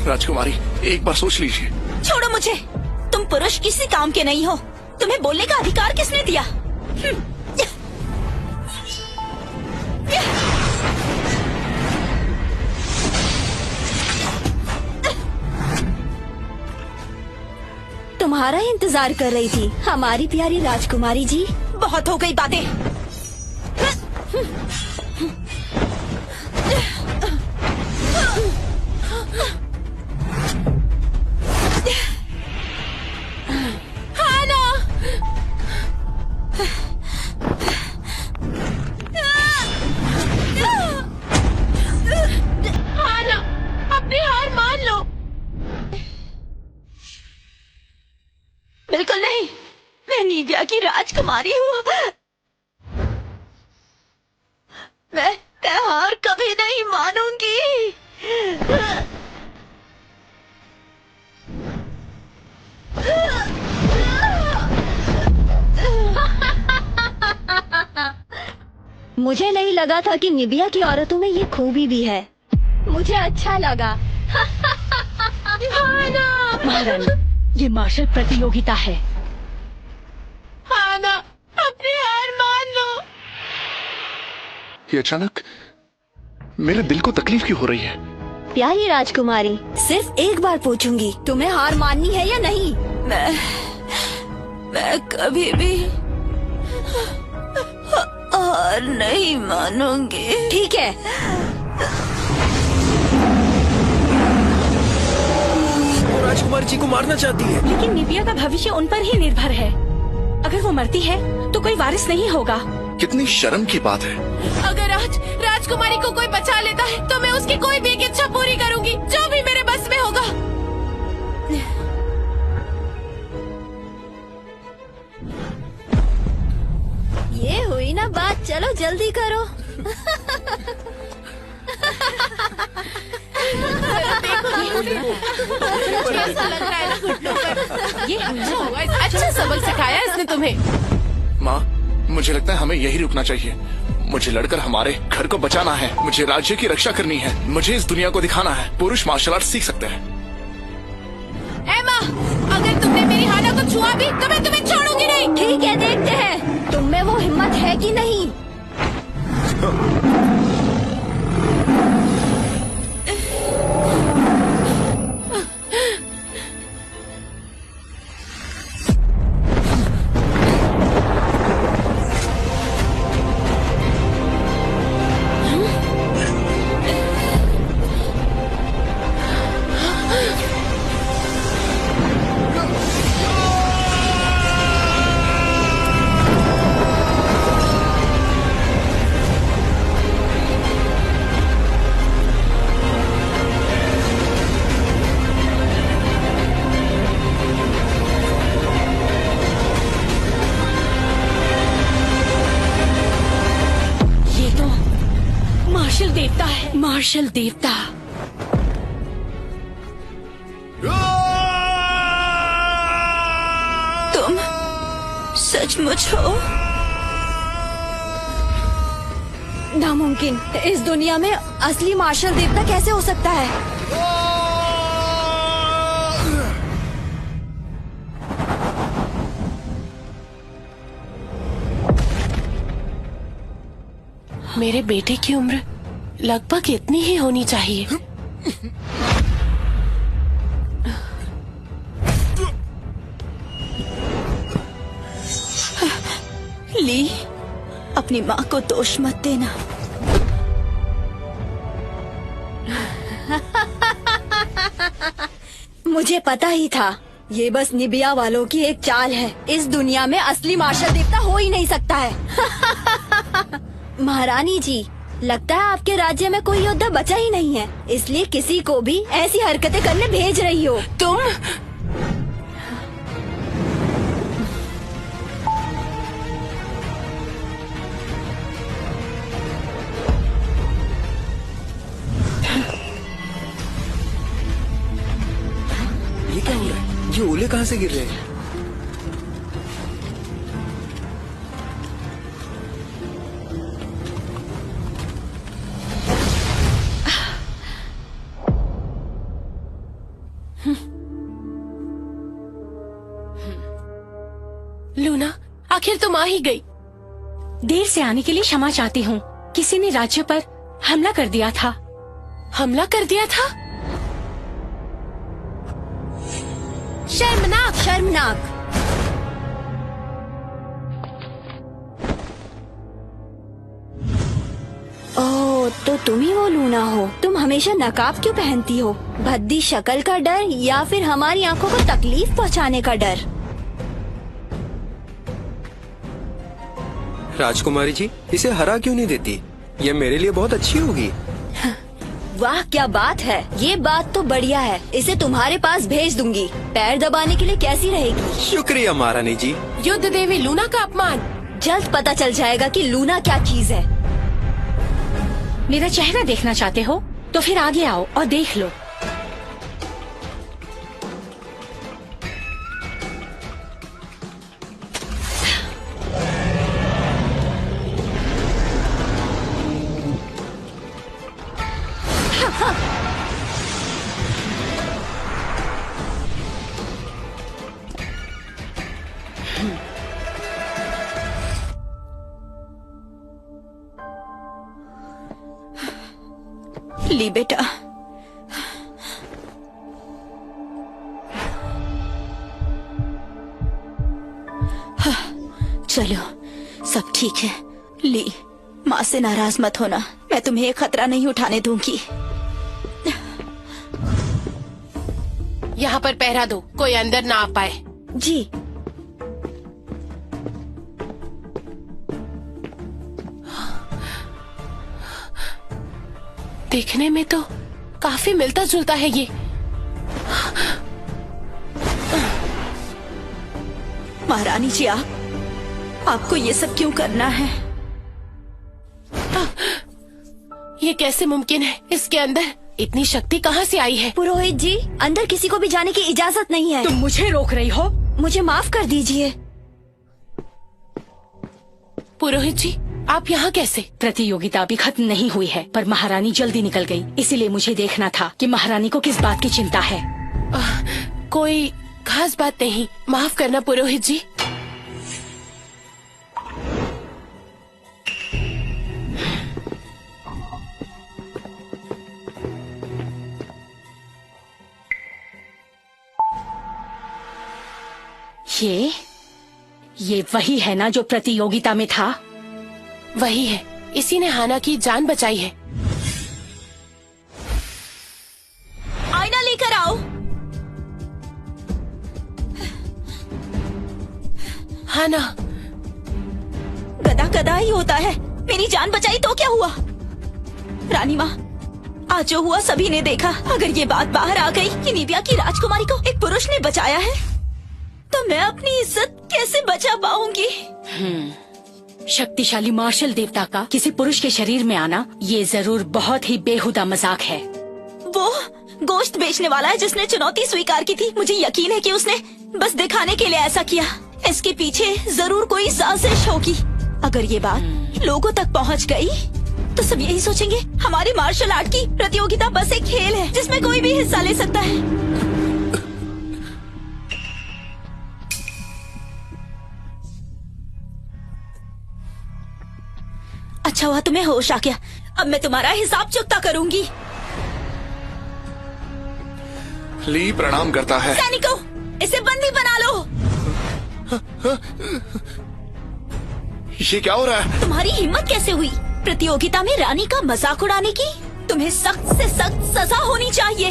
राजकुमारी, एक बार सोच लीजिए। छोड़ो मुझे, तुम पुरुष किसी काम के नहीं हो। तुम्हें बोलने का अधिकार किसने दिया? तुम्हारा इंतजार कर रही थी हमारी प्यारी राजकुमारी जी। बहुत हो गई बातें। बिल्कुल नहीं, मैं निविया की राजकुमारी हूँ। मैं हार कभी नहीं मानूंगी। मुझे नहीं लगा था कि निविया की औरतों में ये खूबी भी है। मुझे अच्छा लगा। महारानी, ये मार्शल प्रतियोगिता है। हाना, अपनी हार मान लो। ये अचानक मेरे दिल को तकलीफ क्यों हो रही है? प्यारी राजकुमारी, सिर्फ एक बार पूछूंगी, तुम्हें हार माननी है या नहीं? मैं कभी भी हार नहीं मानूंगी। ठीक है। वो राजकुमारी जी को मारना चाहती है। लेकिन निविया का भविष्य उन पर ही निर्भर है। अगर वो मरती है तो कोई वारिस नहीं होगा। कितनी शर्म की बात है। अगर आज राजकुमारी को कोई बचा लेता है तो मैं उसकी कोई भी इच्छा पूरी करूंगी, जो भी मेरे बस में होगा। ये हुई ना बात, चलो जल्दी करो। कैसा लग रहा है ना घुटनों पर? ये अच्छा हुआ, अच्छा सबक सिखाया इसने तुम्हें। माँ, मुझे लगता है हमें यही रुकना चाहिए। मुझे लड़कर हमारे घर को बचाना है। मुझे राज्य की रक्षा करनी है। मुझे इस दुनिया को दिखाना है पुरुष मार्शल आर्ट सीख सकते हैं। एमा, अगर तुमने मेरी हाना को छुआ भी तो मैं तुम्हें छोड़ूंगी नहीं। ठीक है, देखते हैं तुम में वो हिम्मत है कि नहीं। मार्शल देवता है। मार्शल देवता। तुम सचमुच हो? नामुमकिन, इस दुनिया में असली मार्शल देवता कैसे हो सकता है? मेरे बेटे की उम्र लगभग इतनी ही होनी चाहिए। ली, अपनी माँ को दोष मत देना। मुझे पता ही था, ये बस निबिया वालों की एक चाल है। इस दुनिया में असली मार्शल देवता हो ही नहीं सकता है। महारानी जी, लगता है आपके राज्य में कोई योद्धा बचा ही नहीं है, इसलिए किसी को भी ऐसी हरकतें करने भेज रही हो तुम। ये क्या हो रहा है? ये ओले कहाँ से गिर रहे हैं? आखिर तुम आ ही गई। देर से आने के लिए क्षमा चाहती हूँ। किसी ने राज्य पर हमला कर दिया था। हमला कर दिया था? शर्मनाक, शर्मनाक। ओह, तो तुम ही वो लूना हो। तुम हमेशा नकाब क्यों पहनती हो? भद्दी शक्ल का डर या फिर हमारी आंखों को तकलीफ पहुंचाने का डर? राजकुमारी जी, इसे हरा क्यों नहीं देती? ये मेरे लिए बहुत अच्छी होगी। वाह, क्या बात है। ये बात तो बढ़िया है। इसे तुम्हारे पास भेज दूंगी। पैर दबाने के लिए कैसी रहेगी? शुक्रिया महारानी जी। युद्ध देवी लूना का अपमान। जल्द पता चल जाएगा कि लूना क्या चीज है। मेरा चेहरा देखना चाहते हो तो फिर आगे आओ और देख लो। ली बेटा। चलो, सब ठीक है। ली, माँ से नाराज मत होना। मैं तुम्हें खतरा नहीं उठाने दूंगी। यहाँ पर पहरा दो, कोई अंदर ना आ पाए। जी। देखने में तो काफी मिलता जुलता है ये। महारानी जी, आपको ये सब क्यों करना है? ये कैसे मुमकिन है? इसके अंदर इतनी शक्ति कहाँ से आई है? पुरोहित जी, अंदर किसी को भी जाने की इजाजत नहीं है। तुम मुझे रोक रही हो? मुझे माफ कर दीजिए। पुरोहित जी, आप यहाँ कैसे? प्रतियोगिता अभी खत्म नहीं हुई है, पर महारानी जल्दी निकल गई। इसीलिए मुझे देखना था कि महारानी को किस बात की चिंता है। कोई खास बात नहीं। माफ करना पुरोहित जी। ये वही है ना जो प्रतियोगिता में था? वही है। इसी ने हाना की जान बचाई है। आईना लेकर आओ। हाना, गधा गधा ही होता है। मेरी जान बचाई तो क्या हुआ? रानी माँ, आज जो हुआ सभी ने देखा। अगर ये बात बाहर आ गई कि निबिया की राजकुमारी को एक पुरुष ने बचाया है, तो मैं अपनी इज्जत कैसे बचा पाऊंगी? शक्तिशाली मार्शल देवता का किसी पुरुष के शरीर में आना, ये जरूर बहुत ही बेहुदा मजाक है। वो गोश्त बेचने वाला है जिसने चुनौती स्वीकार की थी। मुझे यकीन है कि उसने बस दिखाने के लिए ऐसा किया। इसके पीछे जरूर कोई साजिश होगी। अगर ये बात लोगों तक पहुंच गई तो सब यही सोचेंगे हमारी मार्शल आर्ट की प्रतियोगिता बस एक खेल है जिसमें कोई भी हिस्सा ले सकता है। अच्छा हुआ तुम्हें होश आ गया। अब मैं तुम्हारा हिसाब चुकता करूंगी। ली प्रणाम करता है। सैनिकों, इसे बंदी बना लो। ये क्या हो रहा है? तुम्हारी हिम्मत कैसे हुई प्रतियोगिता में रानी का मजाक उड़ाने की? तुम्हें सख्त से सख्त सजा होनी चाहिए।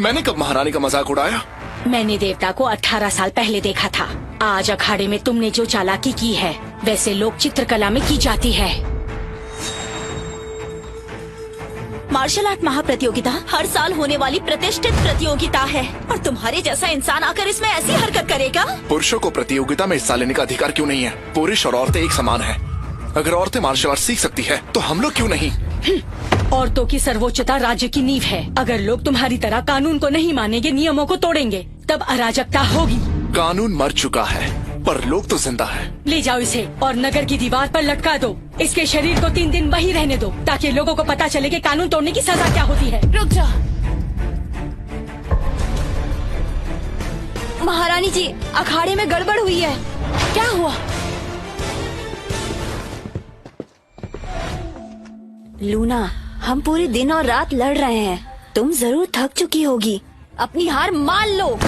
मैंने कब महारानी का मजाक उड़ाया? मैंने देवता को 18 साल पहले देखा था। आज अखाड़े में तुमने जो चालाकी की है वैसे लोक चित्रकला में की जाती है। मार्शल आर्ट महाप्रतियोगिता हर साल होने वाली प्रतिष्ठित प्रतियोगिता है और तुम्हारे जैसा इंसान आकर इसमें ऐसी हरकत करेगा? पुरुषों को प्रतियोगिता में हिस्सा लेने का अधिकार क्यों नहीं है? पुरुष और औरतें एक समान हैं। अगर औरतें मार्शल आर्ट सीख सकती है तो हम लोग क्यों नहीं? औरतों की सर्वोच्चता राज्य की नींव है। अगर लोग तुम्हारी तरह कानून को नहीं मानेंगे, नियमों को तोड़ेंगे, तब अराजकता होगी। कानून मर चुका है पर लोग तो जिंदा है। ले जाओ इसे और नगर की दीवार पर लटका दो। इसके शरीर को 3 दिन वहीं रहने दो ताकि लोगों को पता चले कि कानून तोड़ने की सजा क्या होती है। रुक जा। महारानी जी, अखाड़े में गड़बड़ हुई है। क्या हुआ? लूना, हम पूरे दिन और रात लड़ रहे हैं। तुम जरूर थक चुकी होगी। अपनी हार मान लो।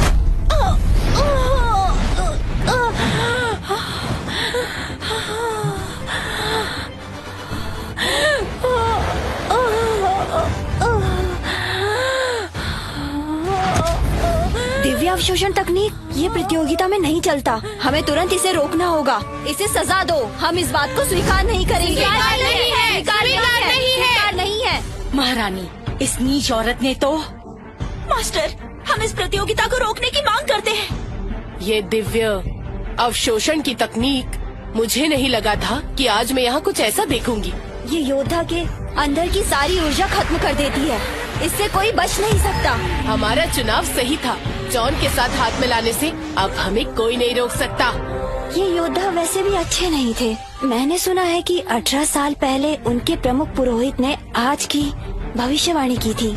दिव्य अवशोषण तकनीक ये प्रतियोगिता में नहीं चलता। हमें तुरंत इसे रोकना होगा। इसे सजा दो। हम इस बात को स्वीकार नहीं करेंगे। स्वीकार नहीं है, स्वीकार नहीं है। महारानी, इस नीच औरत ने तो। मास्टर, हम इस प्रतियोगिता को रोकने की मांग करते हैं। ये दिव्य अवशोषण की तकनीक, मुझे नहीं लगा था कि आज मैं यहाँ कुछ ऐसा देखूंगी। ये योद्धा के अंदर की सारी ऊर्जा खत्म कर देती है। इससे कोई बच नहीं सकता। हमारा चुनाव सही था। जॉन के साथ हाथ मिलाने से अब हमें कोई नहीं रोक सकता। ये योद्धा वैसे भी अच्छे नहीं थे। मैंने सुना है कि 18 साल पहले उनके प्रमुख पुरोहित ने आज की भविष्यवाणी की थी।